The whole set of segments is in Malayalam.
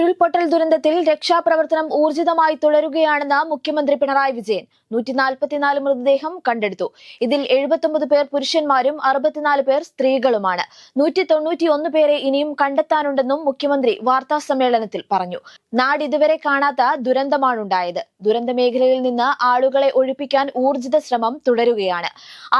ഉരുൾപൊട്ടൽ ദുരന്തത്തിൽ രക്ഷാപ്രവർത്തനം ഊർജിതമായി തുടരുകയാണെന്ന് മുഖ്യമന്ത്രി പിണറായി വിജയൻ. 144 മൃതദേഹം കണ്ടെടുത്തു. ഇതിൽ 79 പേർ പുരുഷന്മാരും 64 പേർ സ്ത്രീകളുമാണ്. 191 പേരെ ഇനിയും കണ്ടെത്താനുണ്ടെന്നും മുഖ്യമന്ത്രി വാർത്താ സമ്മേളനത്തിൽ പറഞ്ഞു. നാട് ഇതുവരെ കാണാത്ത ദുരന്തമാണുണ്ടായത്. ദുരന്ത മേഖലയിൽ നിന്ന് ആളുകളെ ഒഴിപ്പിക്കാൻ ഊർജിത ശ്രമം തുടരുകയാണ്.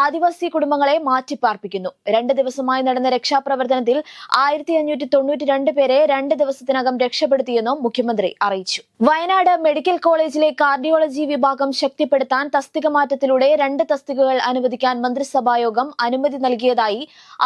ആദിവാസി കുടുംബങ്ങളെ മാറ്റിപ്പാർപ്പിക്കുന്നു. 2 ദിവസമായി നടന്ന രക്ഷാപ്രവർത്തനത്തിൽ 1592 പേരെ 2 ദിവസത്തിനകം രക്ഷപ്പെടുത്തിയെന്നും മുഖ്യമന്ത്രി അറിയിച്ചു. വയനാട് മെഡിക്കൽ കോളേജിലെ കാർഡിയോളജി വിഭാഗം ശക്തിപ്പെടുത്താൻ തസ്തിക മാറ്റത്തിലൂടെ 2 തസ്തികകൾ അനുവദിക്കാൻ മന്ത്രിസഭായോഗം അനുമതി നൽകിയതായി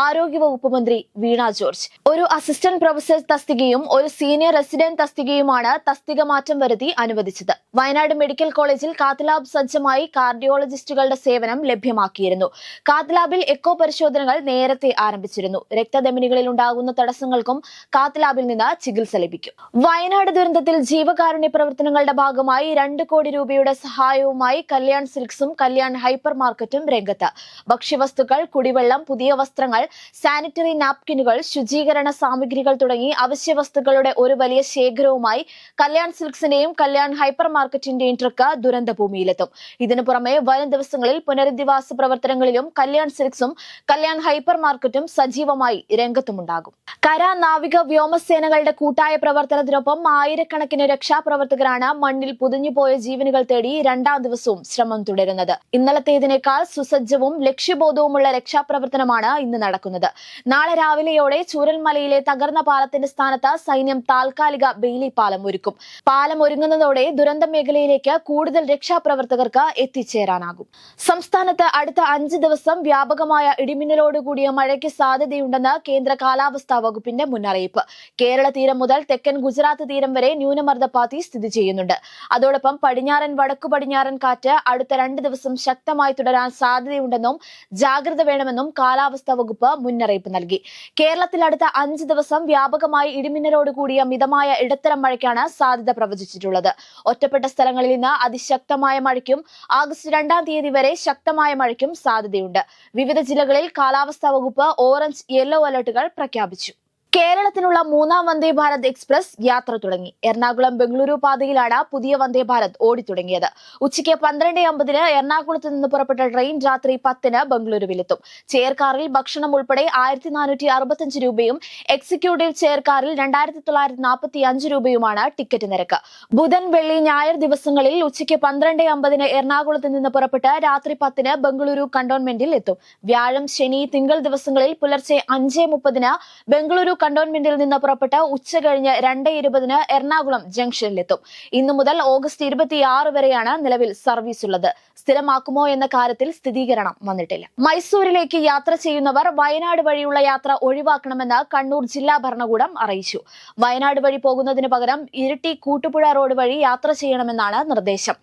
ആരോഗ്യവകുപ്പ് മന്ത്രി വീണ ജോർജ്. ഒരു അസിസ്റ്റന്റ് പ്രൊഫസർ തസ്തികയും ഒരു സീനിയർ റെസിഡന്റ് തസ്തികയുമാണ് തസ്തിക മാറ്റം വരുത്തി അനുവദിച്ചത്. വയനാട് മെഡിക്കൽ കോളേജിൽ കാത്ത് ലാബ് സജ്ജമായി കാർഡിയോളജിസ്റ്റുകളുടെ സേവനം ലഭ്യമാക്കിയിരുന്നു. കാത്ത് ലാബിൽ എക്കോ പരിശോധനകൾ നേരത്തെ ആരംഭിച്ചിരുന്നു. രക്തധമനികളിൽ ഉണ്ടാകുന്ന തടസ്സങ്ങൾക്കും കാത്ത് ലാബിൽ നിന്ന് ചികിത്സ ലഭിക്കും. വയനാട് ദുരന്തത്തിൽ ജീവകാരുണ്യ പ്രവർത്തനങ്ങളുടെ ഭാഗമായി 2 കോടി രൂപയുടെ സഹായവുമായി കല്യാൺ സിൽക്സും കല്യാൺ ഹൈപ്പർ മാർക്കറ്റും രംഗത്ത്. ഭക്ഷ്യവസ്തുക്കൾ, കുടിവെള്ളം, പുതിയ വസ്ത്രങ്ങൾ, സാനിറ്ററി നാപ്കിനുകൾ, ശുചീകരണ സാമഗ്രികൾ തുടങ്ങി അവശ്യ വസ്തുക്കളുടെ ഒരു വലിയ ശേഖരവുമായി കല്യാൺ സിൽക്സിന്റെയും കല്യാൺ ഹൈപ്പർ മാർക്കറ്റിന്റെയും ട്രക്ക് ദുരന്തഭൂമിയിലെത്തും. ഇതിനു പുറമെ വരും ദിവസങ്ങളിൽ പുനരധിവാസ പ്രവർത്തനങ്ങളിലും കല്യാൺ സിൽക്സും കല്യാൺ ഹൈപ്പർ മാർക്കറ്റും സജീവമായി രംഗത്തുമുണ്ടാകും. കര, നാവിക, വ്യോമസേനകളുടെ കൂട്ടായ പ്രവർത്തനത്തിനൊപ്പം ആയിരക്കണക്കിന് രക്ഷാപ്രവർത്തകരാണ് മണ്ണിൽ പുതഞ്ഞുപോയ ജീവനുകൾ തേടി 2ാം ദിവസവും ശ്രമം തുടരുന്നത്. ഇന്നലത്തേതിനേക്കാൾ സുസജ്ജവും ലക്ഷ്യബോധവുമുള്ള രക്ഷാപ്രവർത്തനമാണ് ഇന്ന് നടക്കുന്നത്. നാളെ രാവിലെയോടെ ചൂരൽമലയിലെ തകർന്ന പാലത്തിന്റെ സ്ഥാനത്ത് സൈന്യം താൽക്കാലിക ബെയിലി പാലം ഒരുക്കും. പാലം ഒരുങ്ങുന്നതോടെ ദുരന്ത മേഖലയിലേക്ക് കൂടുതൽ രക്ഷാപ്രവർത്തകർക്ക് എത്തിച്ചേരാനാകും. സംസ്ഥാനത്ത് അടുത്ത 5 ദിവസം വ്യാപകമായ ഇടിമിന്നലോടുകൂടിയ മഴയ്ക്ക് സാധ്യതയുണ്ടെന്ന് കേന്ദ്ര കാലാവസ്ഥാ വകുപ്പിന്റെ മുന്നറിയിപ്പ്. കേരള തീരം മുതൽ തെക്കൻ ഗുജറാത്ത് തീരം വരെ ന്യൂനമർദ്ദപാത്തി സ്ഥിതി ചെയ്യുന്നുണ്ട്. അതോടൊപ്പം പടിഞ്ഞാറൻ വടക്കു പടിഞ്ഞാറൻ കാറ്റ് അടുത്ത 2 ദിവസം ശക്തമായി തുടരാൻ സാധ്യതയുണ്ടെന്നും ജാഗ്രത വേണമെന്നും കാലാവസ്ഥാ വകുപ്പ് മുന്നറിയിപ്പ് നൽകി. കേരളത്തിൽ അടുത്ത 5 ദിവസം വ്യാപകമായി ഇടിമിന്നലോടുകൂടിയ മിതമായ ഇടത്തരം മഴയ്ക്കാണ് സാധ്യത പ്രവചിച്ചിട്ടുള്ളത്. ഒറ്റപ്പെട്ട സ്ഥലങ്ങളിൽ നിന്ന് അതിശക്തമായ മഴയ്ക്കും ആഗസ്റ്റ് 2-ാം തീയതി വരെ ശക്തമായ മഴയ്ക്കും സാധ്യതയുണ്ട്. വിവിധ ജില്ലകളിൽ കാലാവസ്ഥാ വകുപ്പ് ഓറഞ്ച്, യെല്ലോ അലർട്ടുകൾ പ്രഖ്യാപിച്ചു. കേരളത്തിനുള്ള 3ാം വന്ദേ ഭാരത് എക്സ്പ്രസ് യാത്ര തുടങ്ങി. എറണാകുളം ബംഗളൂരു പാതയിലാണ് പുതിയ വന്ദേ ഭാരത് ഓടിത്തുടങ്ങിയത്. ഉച്ചയ്ക്ക് 12:50 എറണാകുളത്ത് നിന്ന് പുറപ്പെട്ട ട്രെയിൻ രാത്രി 10 ബംഗളൂരുവിലെത്തും. ചെയർകാറിൽ ഭക്ഷണം ഉൾപ്പെടെ 1465 രൂപയും എക്സിക്യൂട്ടീവ് ചെയർകാറിൽ 2945 രൂപയുമാണ് ടിക്കറ്റ് നിരക്ക്. ബുധൻ, വെള്ളി, ഞായർ ദിവസങ്ങളിൽ ഉച്ചയ്ക്ക് 12:50 എറണാകുളത്ത് നിന്ന് പുറപ്പെട്ട് രാത്രി 10 ബംഗളൂരു കണ്ടോൺമെന്റിൽ എത്തും. വ്യാഴം, ശനി, തിങ്കൾ ദിവസങ്ങളിൽ പുലർച്ചെ 5:30 ബംഗളൂരു കണ്ടോൺമെന്റിൽ നിന്ന് പുറപ്പെട്ട് ഉച്ചകഴിഞ്ഞ് 2:20 എറണാകുളം ജംഗ്ഷനിലെത്തും. ഇന്നു മുതൽ ഓഗസ്റ്റ് 26 വരെയാണ് നിലവിൽ സർവീസ് ഉള്ളത്. സ്ഥിരമാക്കുമോ എന്ന കാര്യത്തിൽ സ്ഥിരീകരണം വന്നിട്ടില്ല. മൈസൂരിലേക്ക് യാത്ര ചെയ്യുന്നവർ വയനാട് വഴിയുള്ള യാത്ര ഒഴിവാക്കണമെന്ന് കണ്ണൂർ ജില്ലാ ഭരണകൂടം അറിയിച്ചു. വയനാട് വഴി പോകുന്നതിന് പകരം ഇരിട്ടി കൂട്ടുപുഴ റോഡ് വഴി യാത്ര ചെയ്യണമെന്നാണ് നിർദ്ദേശം.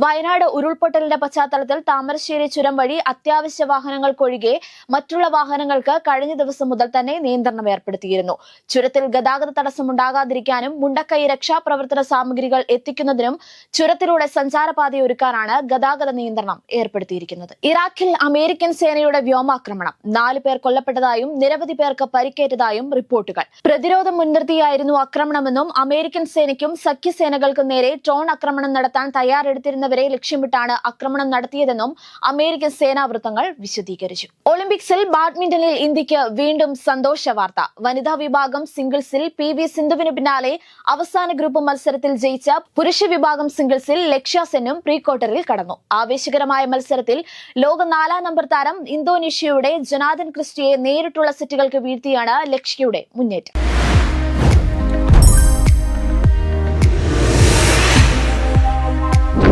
വയനാട് ഉരുൾപൊട്ടലിന്റെ പശ്ചാത്തലത്തിൽ താമരശ്ശേരി ചുരം വഴി അത്യാവശ്യ വാഹനങ്ങൾക്കൊഴികെ മറ്റുള്ള വാഹനങ്ങൾക്ക് കഴിഞ്ഞ ദിവസം മുതൽ തന്നെ നിയന്ത്രണം ഏർപ്പെടുത്തിയിരുന്നു. ചുരത്തിൽ ഗതാഗത തടസ്സമുണ്ടാകാതിരിക്കാനും മുണ്ടക്കൈ രക്ഷാപ്രവർത്തന സാമഗ്രികൾ എത്തിക്കുന്നതിനും ചുരത്തിലൂടെ സഞ്ചാരപാതയൊരുക്കാനാണ് ഗതാഗത നിയന്ത്രണം ഏർപ്പെടുത്തിയിരിക്കുന്നത്. ഇറാഖിൽ അമേരിക്കൻ സേനയുടെ വ്യോമാക്രമണം, 4 പേർ കൊല്ലപ്പെട്ടതായും നിരവധി പേർക്ക് പരിക്കേറ്റതായും റിപ്പോർട്ടുകൾ. പ്രതിരോധം മുൻനിർത്തിയായിരുന്നു ആക്രമണമെന്നും അമേരിക്കൻ സേനയ്ക്കും സഖ്യസേനകൾക്കും നേരെ ഡ്രോൺ ആക്രമണം നടത്താൻ തയ്യാറെടുത്തിരുന്നവരെ ലക്ഷ്യമിട്ടാണ് ആക്രമണം നടത്തിയതെന്നും അമേരിക്കൻ സേനാ വൃത്തങ്ങൾ വിശദീകരിച്ചു. ഒളിമ്പിക്സിൽ ബാഡ്മിന്റണിൽ ഇന്ത്യക്ക് വീണ്ടും സന്തോഷ വാർത്ത. വനിതാ വിഭാഗം സിംഗിൾസിൽ PV സിന്ധുവിന് പിന്നാലെ അവസാന ഗ്രൂപ്പ് മത്സരത്തിൽ ജയിച്ച പുരുഷ വിഭാഗം സിംഗിൾസിൽ ലക്ഷ്യ സെന്നും പ്രീ ക്വാർട്ടറിൽ കടന്നു. ആവേശകരമായ മത്സരത്തിൽ ലോക 4ാം നമ്പർ താരം ഇന്തോനേഷ്യയുടെ ജൊനാഥൻ ക്രിസ്റ്റിയെ നേരിട്ടുള്ള സെറ്റുകൾക്ക് വീഴ്ത്തിയാണ് ലക്ഷ്യയുടെ മുന്നേറ്റം.